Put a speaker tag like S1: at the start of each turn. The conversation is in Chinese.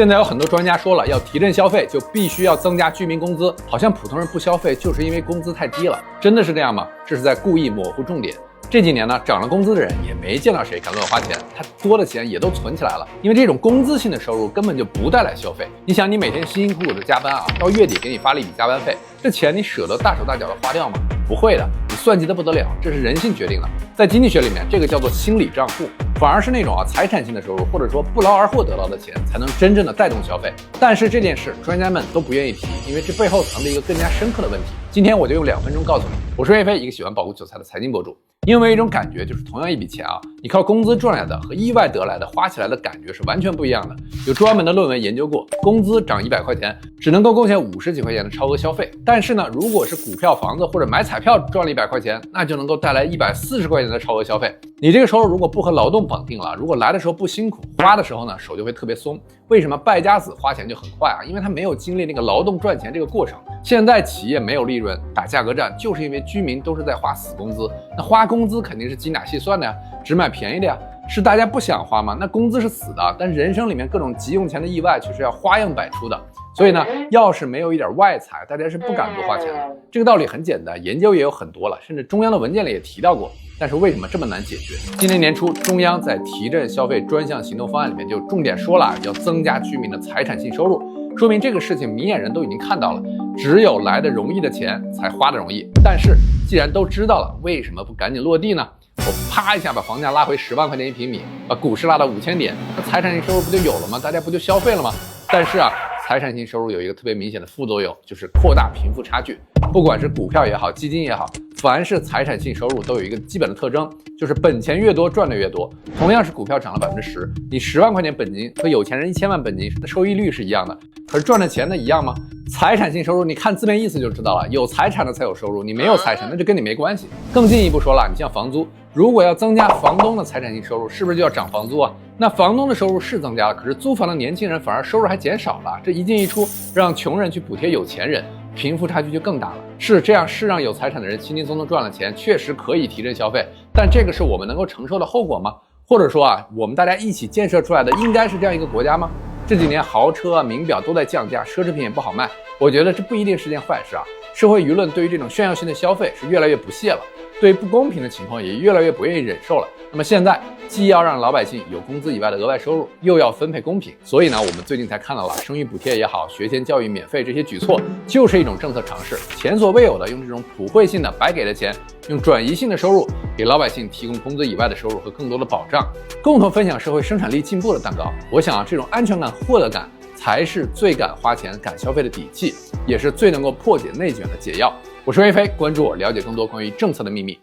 S1: 现在有很多专家说了，要提振消费就必须要增加居民工资，好像普通人不消费就是因为工资太低了，真的是这样吗？这是在故意模糊重点。这几年呢，涨了工资的人也没见到谁敢乱花钱，他多的钱也都存起来了，因为这种工资性的收入根本就不带来消费。你想，你每天辛辛苦苦的加班啊，到月底给你发了一笔加班费，这钱你舍得大手大脚的花掉吗？不会的，你算计的不得了，这是人性决定的。在经济学里面，这个叫做心理账户，反而是那种财产性的收入，或者说不劳而获得到的钱，才能真正的带动消费。但是这件事，专家们都不愿意提，因为这背后藏着一个更加深刻的问题。今天我就用2分钟告诉你，我是岳飞，一个喜欢保护韭菜的财经博主。因为一种感觉，就是同样一笔钱啊，你靠工资赚来的和意外得来的花起来的感觉是完全不一样的。有专门的论文研究过，工资涨100块钱，只能够贡献50几块钱的超额消费。但是呢，如果是股票、房子或者买彩票赚了100块钱，那就能够带来140块钱的超额消费。你这个收入如果不和劳动绑定了，如果来的时候不辛苦，花的时候呢手就会特别松。为什么败家子花钱就很快啊？因为他没有经历那个劳动赚钱这个过程。现在企业没有利润，打价格战，就是因为居民都是在花死工资。那花工资肯定是精打细算的呀，只买便宜的呀。是大家不想花吗？那工资是死的，但人生里面各种急用钱的意外却是要花样百出的。所以呢，要是没有一点外财，大家是不敢多花钱的。这个道理很简单，研究也有很多了，甚至中央的文件里也提到过。但是为什么这么难解决？今年年初，中央在提振消费专项行动方案里面就重点说了，要增加居民的财产性收入，说明这个事情明眼人都已经看到了，只有来的容易的钱才花的容易。但是既然都知道了，为什么不赶紧落地呢？我啪一下把房价拉回10万块钱一平米，把股市拉到5000点，那财产性收入不就有了吗？大家不就消费了吗？但是啊，财产性收入有一个特别明显的副作用，就是扩大贫富差距。不管是股票也好，基金也好，凡是财产性收入都有一个基本的特征，就是本钱越多赚的越多。同样是股票涨了10%，你10万块钱本金和有钱人1000万本金的收益率是一样的，可是赚的钱呢一样吗？财产性收入，你看字面意思就知道了，有财产的才有收入，你没有财产那就跟你没关系。更进一步说了，你像房租，如果要增加房东的财产性收入，是不是就要涨房租啊？那房东的收入是增加了，可是租房的年轻人反而收入还减少了，这一进一出，让穷人去补贴有钱人，贫富差距就更大了。是这样，是让有财产的人轻轻松松赚了钱，确实可以提振消费，但这个是我们能够承受的后果吗？或者说啊，我们大家一起建设出来的应该是这样一个国家吗？这几年豪车啊、名表都在降价，奢侈品也不好卖，我觉得这不一定是件坏事啊。社会舆论对于这种炫耀性的消费是越来越不屑了，对于不公平的情况也越来越不愿意忍受了。那么现在既要让老百姓有工资以外的额外收入，又要分配公平，所以呢，我们最近才看到了生育补贴也好，学前教育免费这些举措，就是一种政策尝试，前所未有的用这种普惠性的白给的钱，用转移性的收入给老百姓提供工资以外的收入和更多的保障，共同分享社会生产力进步的蛋糕。我想啊，这种安全感、获得感才是最敢花钱、敢消费的底气，也是最能够破解内卷的解药。我是岳飞，关注我，了解更多关于政策的秘密。